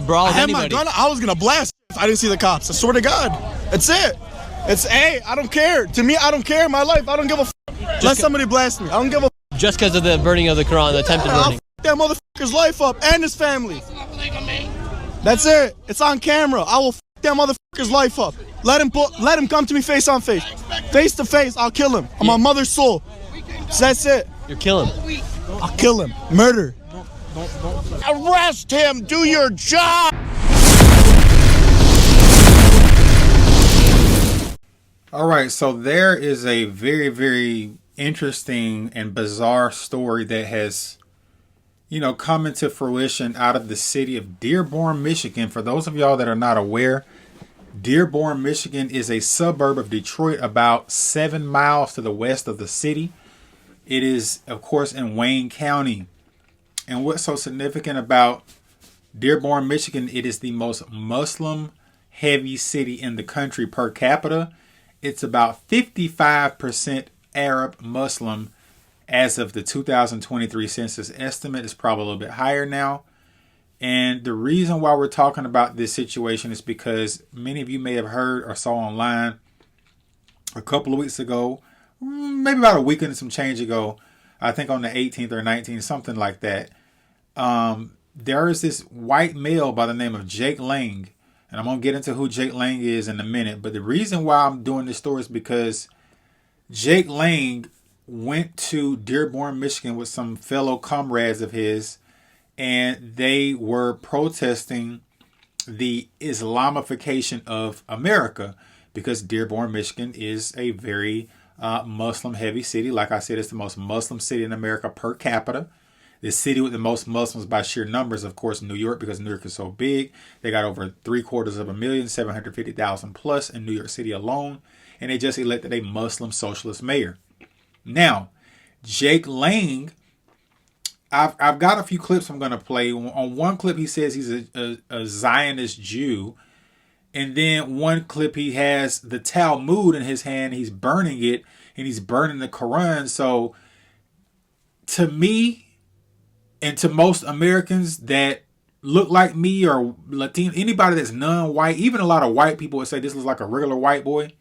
brawl I with had my anybody. gun. I was gonna blast if I didn't see the cops. I swear to God. That's it. Hey, I don't care. To me, I don't care. My life, I don't give a let somebody blast me. I don't give a Just because of the burning of the Quran, the attempted burning. I'll that motherfucker's life up and his family. That's it. It's on camera. I will that motherfucker's life up. Let him come to me face on face. Face to face, I'll kill him. On my mother's soul. So that's it. You're killing him. I'll kill him. Murder. Arrest him. Do your job. All right, so there is a very, very interesting and bizarre story that has, come into fruition out of the city of Dearborn, Michigan. For those of y'all that are not aware, Dearborn, Michigan is a suburb of Detroit about 7 miles to the west of the city. It is, of course, in Wayne County. And what's so significant about Dearborn, Michigan, it is the most Muslim-heavy city in the country per capita. It's about 55% Arab Muslim as of the 2023 census estimate. It's probably a little bit higher now. And the reason why we're talking about this situation is because many of you may have heard or saw online a couple of weeks ago, maybe about a week and some change ago, I think on the 18th or 19th, something like that. There is this white male by the name of Jake Lang. And I'm going to get into who Jake Lang is in a minute. But the reason why I'm doing this story is because Jake Lang went to Dearborn, Michigan with some fellow comrades of his. And they were protesting the Islamification of America. Because Dearborn, Michigan is a very Muslim-heavy city. Like I said, it's the most Muslim city in America per capita. The city with the most Muslims by sheer numbers, of course, New York, because New York is so big. They got over 750,000, 750,000 plus in New York City alone. And they just elected a Muslim socialist mayor. Now, Jake Lang, I've got a few clips I'm going to play. On one clip, he says he's a Zionist Jew. And then one clip, he has the Talmud in his hand. He's burning it, and he's burning the Quran. So, to me, and to most Americans that look like me or Latino, anybody that's non-white, even a lot of white people would say this looks like a regular white boy. It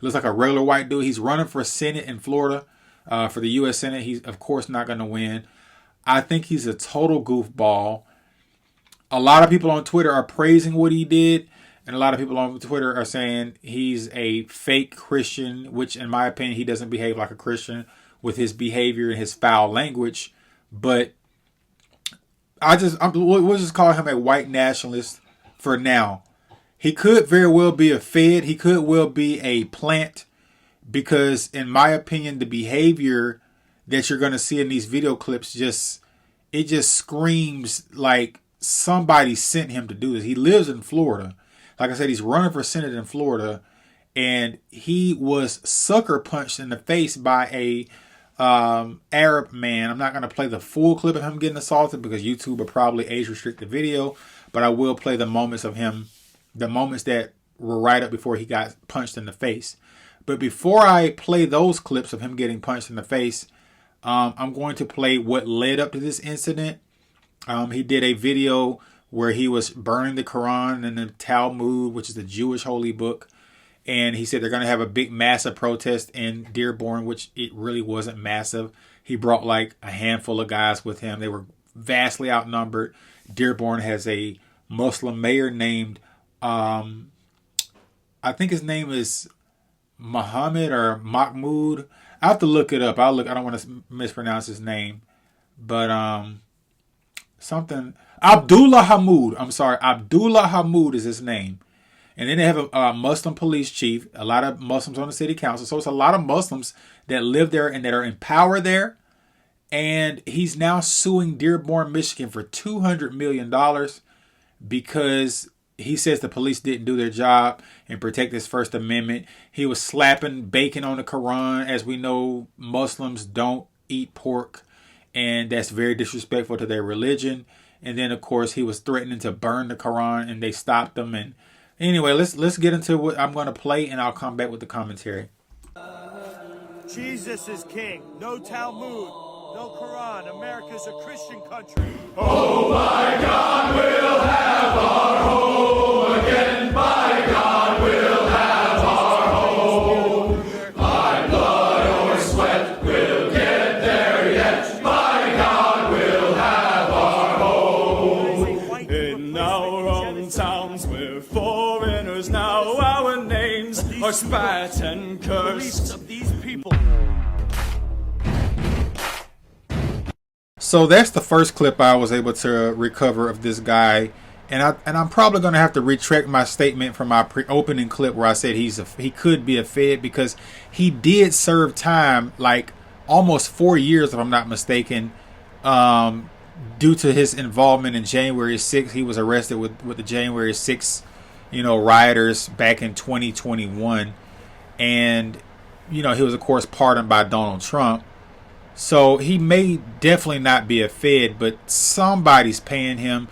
looks like a regular white dude. He's running for Senate in Florida, for the U.S. Senate. He's, of course, not going to win. I think he's a total goofball. A lot of people on Twitter are praising what he did. And a lot of people on Twitter are saying he's a fake Christian, which in my opinion, he doesn't behave like a Christian with his behavior and his foul language. But we'll just call him a white nationalist for now. He could very well be a Fed. He could well be a plant, because in my opinion, the behavior that you're going to see in these video clips just screams like somebody sent him to do this. He lives in Florida. Like I said, he's running for Senate in Florida, and he was sucker punched in the face by a Arab man. I'm not going to play the full clip of him getting assaulted because YouTube will probably age restrict the video, but I will play the moments of him, the moments that were right up before he got punched in the face. But before I play those clips of him getting punched in the face, I'm going to play what led up to this incident. He did a video where he was burning the Quran and the Talmud, which is the Jewish holy book. And he said they're going to have a big, massive protest in Dearborn, which it really wasn't massive. He brought like a handful of guys with him. They were vastly outnumbered. Dearborn has a Muslim mayor named, I think his name is Muhammad or Mahmoud. I have to look it up. I don't want to mispronounce his name. But something... Abdullah Hamoud. I'm sorry. Abdullah Hamoud is his name. And then they have a Muslim police chief, a lot of Muslims on the city council. So it's a lot of Muslims that live there and that are in power there. And he's now suing Dearborn, Michigan for $200 million because he says the police didn't do their job and protect his First Amendment. He was slapping bacon on the Quran. As we know, Muslims don't eat pork, and that's very disrespectful to their religion. And then, of course, he was threatening to burn the Quran, and they stopped him. And anyway, let's get into what I'm going to play, and I'll come back with the commentary. Jesus is king. No Talmud, no Quran. America's a Christian country. Oh my God, we'll have our In our own towns, we're foreigners now. Our names are spat and cursed. Of these people. So that's the first clip I was able to recover of this guy, and I'm probably going to have to retract my statement from my opening clip where I said he could be a Fed, because he did serve time, like almost 4 years if I'm not mistaken, due to his involvement in January 6th. He was arrested with the January 6th, rioters back in 2021, and he was of course pardoned by Donald Trump. So he may definitely not be a Fed, but somebody's paying him.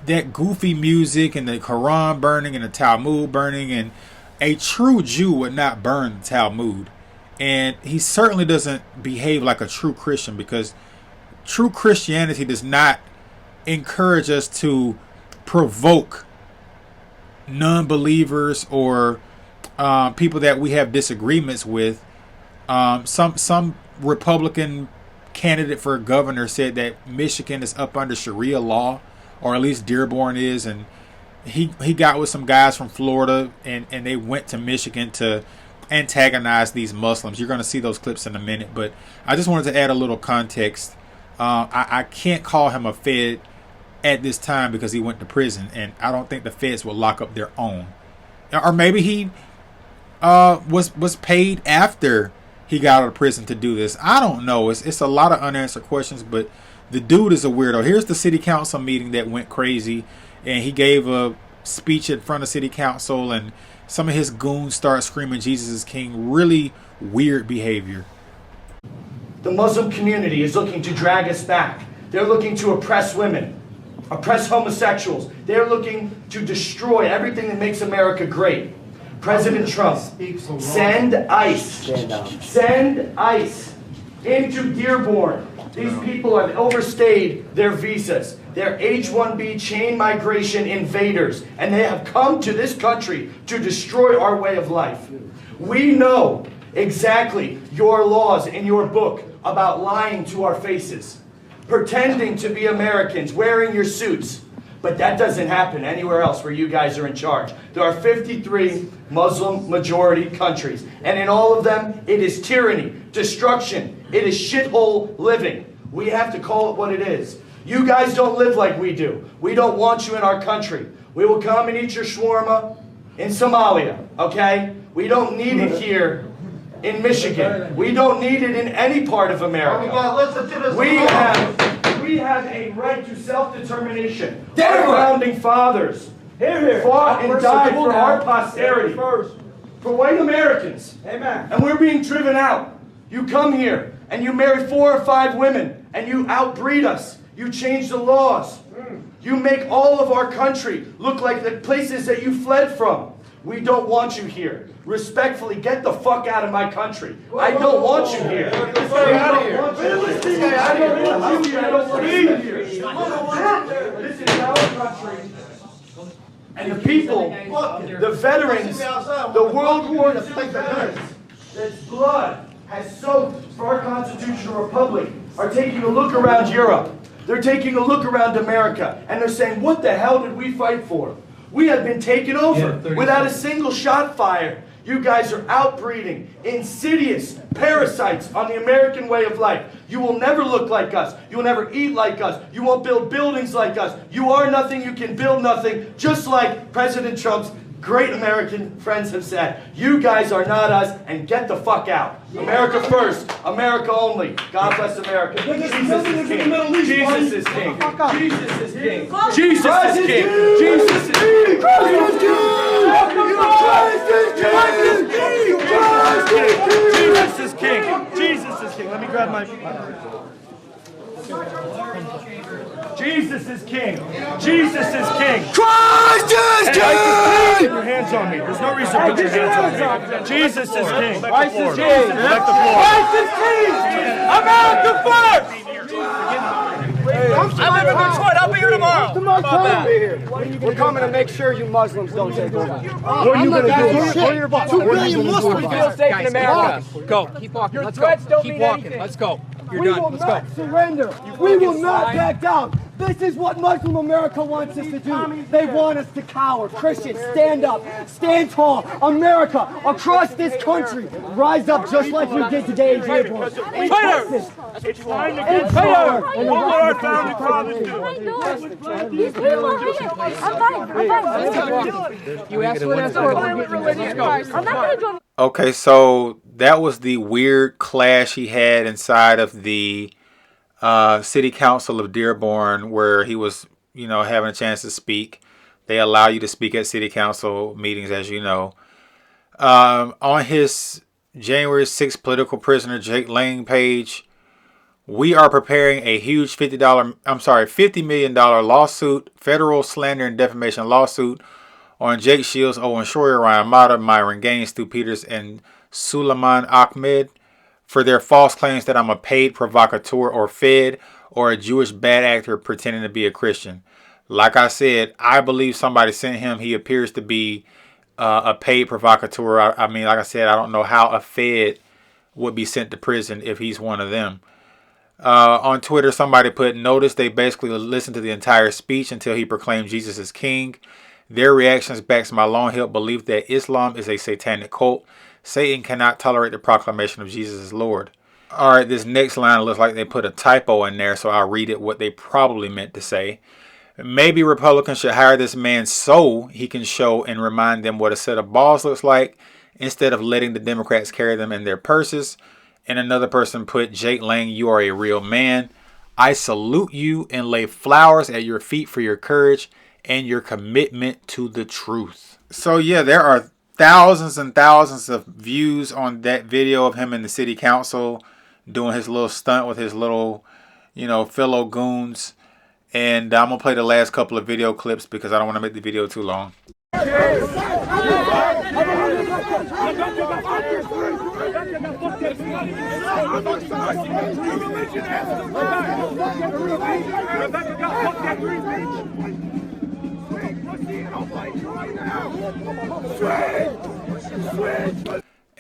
That goofy music and the Quran burning and the Talmud burning, and a true Jew would not burn the Talmud. And he certainly doesn't behave like a true Christian, because true Christianity does not encourage us to provoke non-believers or people that we have disagreements with. Some Republican candidate for governor said that Michigan is up under Sharia law, or at least Dearborn is, and he got with some guys from Florida, and they went to Michigan to antagonize these Muslims. You're going to see those clips in a minute, but I just wanted to add a little context. I can't call him a Fed at this time because he went to prison, and I don't think the Feds will lock up their own. Or maybe he was paid after he got out of prison to do this. I don't know. It's a lot of unanswered questions, but the dude is a weirdo. Here's the city council meeting that went crazy, and he gave a speech in front of city council, and some of his goons start screaming Jesus is King. Really weird behavior. The Muslim community is looking to drag us back. They're looking to oppress women, oppress homosexuals. They're looking to destroy everything that makes America great. President Trump, send ICE into Dearborn. These people have overstayed their visas. They're H-1B chain migration invaders, and they have come to this country to destroy our way of life. We know exactly your laws in your book about lying to our faces, pretending to be Americans, wearing your suits. But that doesn't happen anywhere else where you guys are in charge. There are 53 Muslim majority countries, and in all of them, it is tyranny, destruction, it is shithole living. We have to call it what it is. You guys don't live like we do. We don't want you in our country. We will come and eat your shawarma in Somalia, okay? We don't need it here in Michigan. We don't need it in any part of America. We have a right to self-determination. Our founding fathers fought and died for our posterity, for white Americans. Amen. And we're being driven out. You come here and you marry 4 or 5 women and you outbreed us. You change the laws. You make all of our country look like the places that you fled from. We don't want you here. Respectfully, get the fuck out of my country. I don't want you here. I don't want you here. I don't want you here. I don't want you here. This is our country. And the people, the veterans, the World War II veterans, that's blood has soaked for our constitutional republic, are taking a look around Europe. They're taking a look around America, and they're saying, what the hell did we fight for? We have been taken over without a single shot fired. You guys are outbreeding insidious parasites on the American way of life. You will never look like us. You will never eat like us. You won't build buildings like us. You are nothing. You can build nothing. Just like President Trump's great American friends have said. You guys are not us, and get the fuck out. America first. America only. God bless America. Jesus is king. Jesus is king. Jesus is king. Jesus is king. Jesus is king. Jesus is king. Jesus is king. Let me grab my... Jesus is king. Jesus is king. Christ is king! Hey, put your hands on me. There's no reason to put your hands on me. Jesus is king. Christ is king. Christ is king. America first! I live in Detroit. I'll be here tomorrow. We're coming to make sure you Muslims don't take over. What are you going to do? 2 billion Muslims. We feel safe in America. Go. Keep walking. Your Let's threats go. don't Keep mean walking. anything. Let's go. You're We done. will Let's not go. surrender. We will not back down. This is what Muslim America wants us to do. They want us to cower. Christians, stand up, stand tall. America, across this country, rise up just like you did today in Dearborn. In Texas, It's time to in get Florida, What in the will our rest founding of fathers the do? country. These people are here. I'm fine. You asked for an answer. Let's go. I'm not going to join. Okay, so that was the weird clash he had inside of the city council of Dearborn, where he was, having a chance to speak. They allow you to speak at city council meetings, as you know. On his January 6th political prisoner Jake Lang page, we are preparing a huge $50 million lawsuit, federal slander and defamation lawsuit on Jake Shields, Owen Schroyer, Ryan Mata, Myron Gaines, Stu Peters, and Suleiman Ahmed for their false claims that I'm a paid provocateur or fed or a Jewish bad actor pretending to be a Christian. Like I said, I believe somebody sent him. He appears to be a paid provocateur. I mean, like I said, I don't know how a fed would be sent to prison if he's one of them. On Twitter, somebody put, notice they basically listened to the entire speech until he proclaimed Jesus as king. Their reactions backs my long-held belief that Islam is a satanic cult. Satan cannot tolerate the proclamation of Jesus as Lord. All right, this next line looks like they put a typo in there, so I'll read it what they probably meant to say. Maybe Republicans should hire this man so he can show and remind them what a set of balls looks like instead of letting the Democrats carry them in their purses. And another person put, Jake Lang, you are a real man. I salute you and lay flowers at your feet for your courage and your commitment to the truth. So yeah, there are thousands and thousands of views on that video of him in the city council doing his little stunt with his little, fellow goons. And I'm going to play the last couple of video clips because I don't want to make the video too long.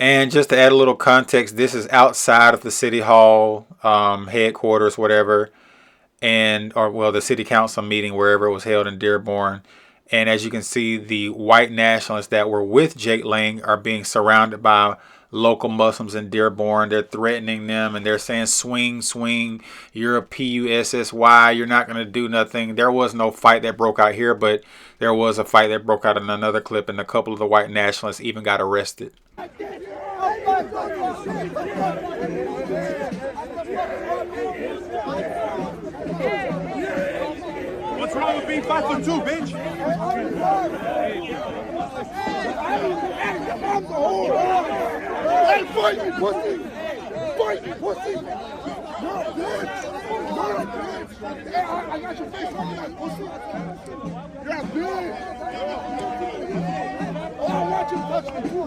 And just to add a little context, this is outside of the city hall headquarters, whatever, the city council meeting, wherever it was held in Dearborn. And as you can see, the white nationalists that were with Jake Lang are being surrounded by local Muslims in Dearborn. They're threatening them and they're saying, swing, swing, you're a PUSSY, you're not going to do nothing. There was no fight that broke out here, but there was a fight that broke out in another clip, and a couple of the white nationalists even got arrested. What's wrong with being 5'2", bitch? Hey, fight me, pussy! Fight me, pussy! You're a bitch! You're a bitch! Hey, I got your face on that, pussy! You're a bitch! Oh, I want you to touch me, too!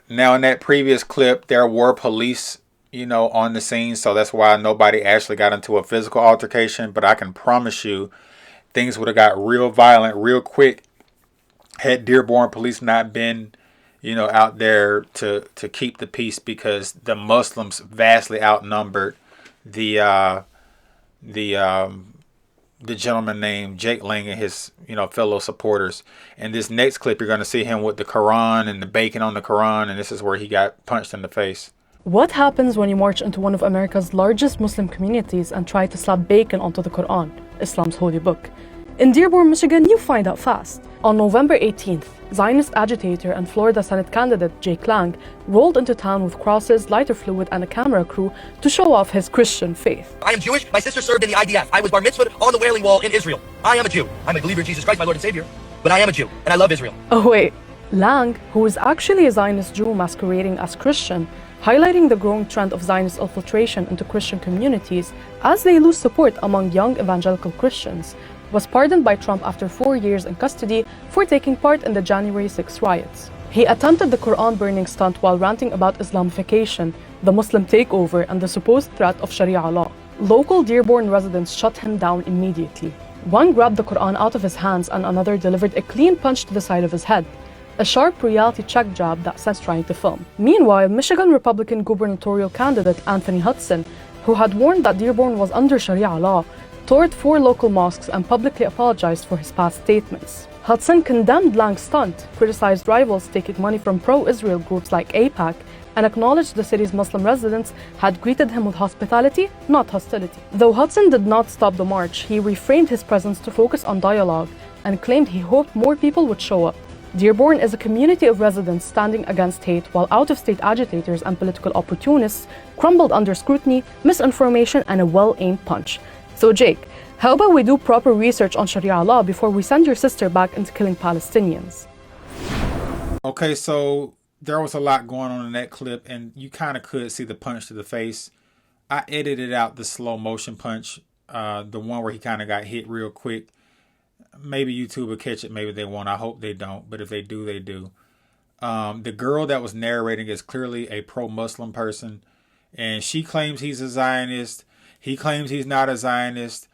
Now, in that previous clip, there were police, on the scene. So that's why nobody actually got into a physical altercation. But I can promise you, things would have got real violent real quick had Dearborn police not been, out there to keep the peace, because the Muslims vastly outnumbered the gentleman named Jake Lang and his, fellow supporters. And this next clip, you're going to see him with the Quran and the bacon on the Quran, and this is where he got punched in the face. What happens when you march into one of America's largest Muslim communities and try to slap bacon onto the Quran, Islam's holy book? In Dearborn, Michigan, you find out fast. On November 18th, Zionist agitator and Florida Senate candidate Jake Lang rolled into town with crosses, lighter fluid, and a camera crew to show off his Christian faith. I am Jewish. My sister served in the IDF. I was bar mitzvahed on the Wailing Wall in Israel. I am a Jew. I'm a believer in Jesus Christ, my Lord and Savior. But I am a Jew, and I love Israel. Oh wait, Lang, who is actually a Zionist Jew masquerading as Christian, highlighting the growing trend of Zionist infiltration into Christian communities as they lose support among young evangelical Christians, was pardoned by Trump after 4 years in custody for taking part in the January 6 riots. He attempted the Quran burning stunt while ranting about Islamification, the Muslim takeover, and the supposed threat of Sharia law. Local Dearborn residents shut him down immediately. One grabbed the Quran out of his hands and another delivered a clean punch to the side of his head, a sharp reality check jab that sense trying to film. Meanwhile, Michigan Republican gubernatorial candidate Anthony Hudson, who had warned that Dearborn was under Sharia law, toured 4 local mosques and publicly apologized for his past statements. Hudson condemned Lang's stunt, criticized rivals taking money from pro-Israel groups like AIPAC, and acknowledged the city's Muslim residents had greeted him with hospitality, not hostility. Though Hudson did not stop the march, he reframed his presence to focus on dialogue and claimed he hoped more people would show up. Dearborn is a community of residents standing against hate, while out-of-state agitators and political opportunists crumbled under scrutiny, misinformation, and a well-aimed punch. So Jake, how about we do proper research on Sharia law before we send your sister back into killing Palestinians? Okay, so there was a lot going on in that clip, and you kind of could see the punch to the face. I edited out the slow motion punch, the one where he kind of got hit real quick. Maybe YouTube will catch it, maybe they won't. I hope they don't, but if they do, they do. The girl that was narrating is clearly a pro-Muslim person, and she claims he's a Zionist. He claims he's not a Zionist.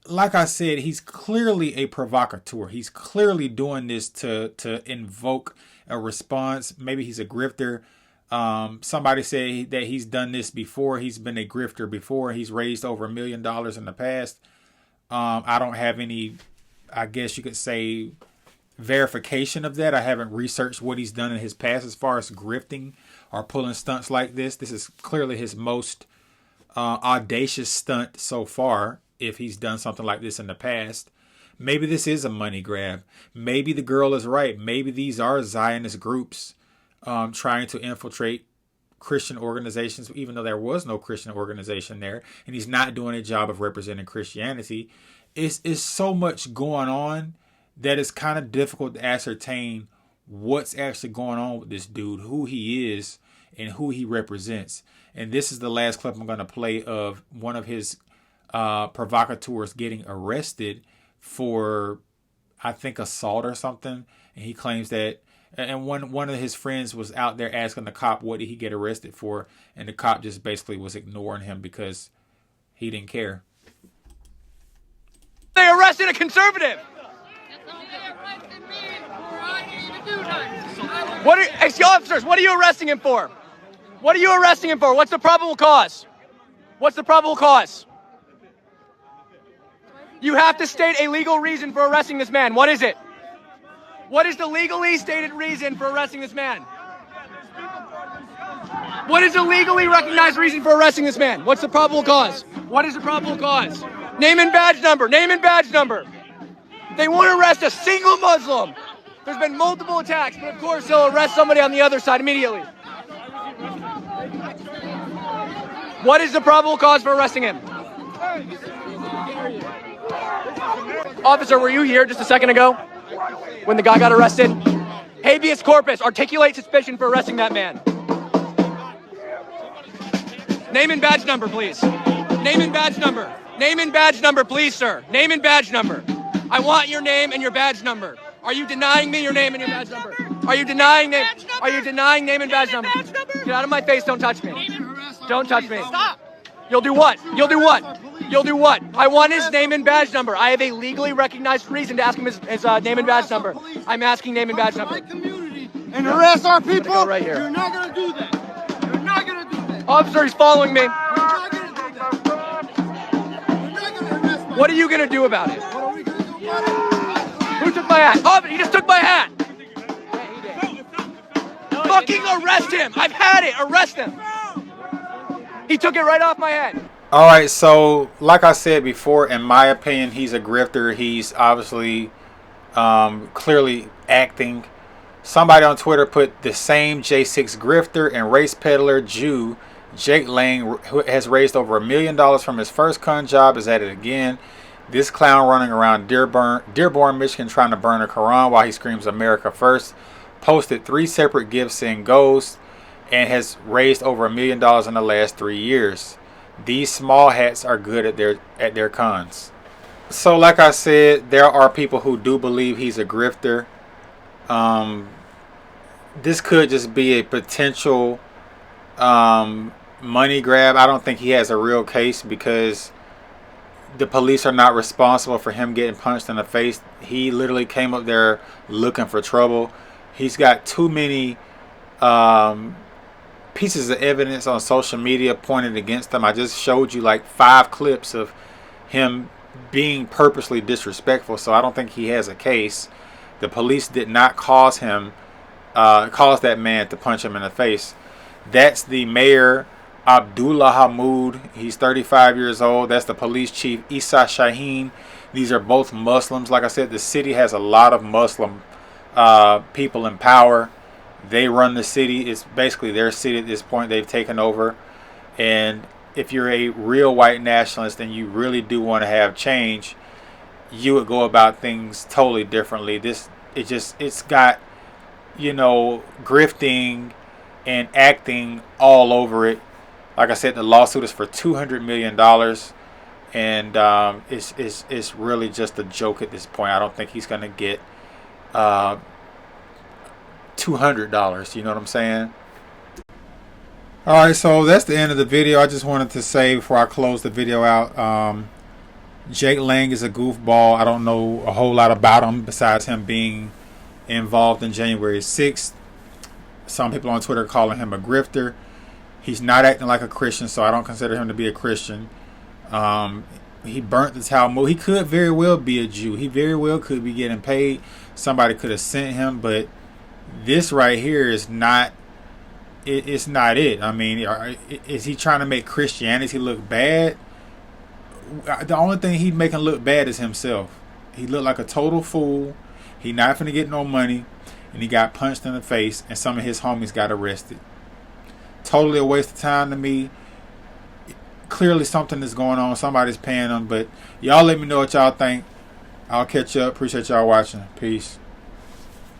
Like I said, he's clearly a provocateur. He's clearly doing this to invoke a response. Maybe he's a grifter. Somebody said that he's done this before. He's been a grifter before. He's raised over $1 million in the past. I don't have any, I guess you could say, verification of that. I haven't researched what he's done in his past as far as grifting or pulling stunts like this. This is clearly his most audacious stunt so far, if he's done something like this in the past. Maybe this is a money grab. Maybe the girl is right. Maybe these are Zionist groups trying to infiltrate Christian organizations, even though there was no Christian organization there, and he's not doing a job of representing Christianity. It's so much going on that it's kind of difficult to ascertain what's actually going on with this dude, who he is, and who he represents. And this is the last clip I'm going to play of one of his provocateurs getting arrested for, I think, assault or something. And he claims that, and one of his friends was out there asking the cop what did he get arrested for, and the cop just basically was ignoring him because he didn't care. They arrested a conservative. Officers, what are you arresting him for? What are you arresting him for? What's the probable cause? What's the probable cause? You have to state a legal reason for arresting this man. What is it? What is the legally stated reason for arresting this man? What is the legally recognized reason for arresting this man? What's the probable cause? What is the probable cause? Name and badge number. Name and badge number. They won't arrest a single Muslim. There's been multiple attacks, but of course they'll arrest somebody on the other side immediately. What is the probable cause for arresting him? Officer, were you here just a second ago when the guy got arrested? Habeas corpus, articulate suspicion for arresting that man. Name and badge number, please. Name and badge number. Name and badge number, please, sir. Name and badge number. I want your name and your badge number. Are you denying me your name and your badge number? Are you denying name? Are you denying name and badge number? Get out of my face! Don't touch me! Don't touch me! Stop! You'll do what? You'll do what? You'll do what? I want his name and badge number. I have a legally recognized reason to ask him his name and badge number. I'm asking name and badge number. And harass our people? Go right here. You're not gonna do that. You're not gonna do that. Officer, he's following me. You're not gonna do that. You're not gonna harass my What are you gonna do about it? What are we gonna do about it? Who took my hat? Oh, he just took my hat. Fucking arrest him! I've had it. Arrest him. He took it right off my head. All right, so like I said before, in my opinion, he's a grifter. He's obviously clearly acting. Somebody on Twitter put the same J6 grifter and race peddler Jew Jake Lang, who has raised over $1 million from his first con job, is at it again. This clown running around Dearborn, Michigan, trying to burn a Quran while he screams America first, posted 3 separate gifts saying ghost, and has raised over $1 million in the last 3 years. These small hats are good at their cons. So like I said, there are people who do believe he's a grifter. This could just be a potential money grab. I don't think he has a real case because the police are not responsible for him getting punched in the face. He literally came up there looking for trouble. He's got too many pieces of evidence on social media pointed against him. I just showed you like 5 clips of him being purposely disrespectful, so I don't think he has a case. The police did not cause that man to punch him in the face. That's the mayor, Abdullah Hamoud. He's 35 years old. That's the police chief, Isa Shaheen. These are both Muslims. Like I said, the city has a lot of Muslim people in power. They run the city. It's basically their city at this point. They've taken over. And if you're a real white nationalist and you really do want to have change, you would go about things totally differently. It's got, you know, grifting and acting all over it. Like I said, the lawsuit is for $200 million, and it's really just a joke at this point. I don't think he's going to get $200. You know what I'm saying? All right, so that's the end of the video. I just wanted to say before I close the video out, Jake Lang is a goofball. I don't know a whole lot about him besides him being involved in January 6th. Some people on Twitter are calling him a grifter. He's not acting like a Christian, so I don't consider him to be a Christian. He burnt the Talmud. He could very well be a Jew. He very well could be getting paid. Somebody could have sent him, but this right here is not. It's not it. I mean, is he trying to make Christianity look bad? The only thing he's making look bad is himself. He looked like a total fool. He not finna get no money, and he got punched in the face, and some of his homies got arrested. Totally a waste of time to me. Clearly something is going on. Somebody's paying him, but y'all let me know what y'all think. I'll catch up. Appreciate y'all watching. Peace.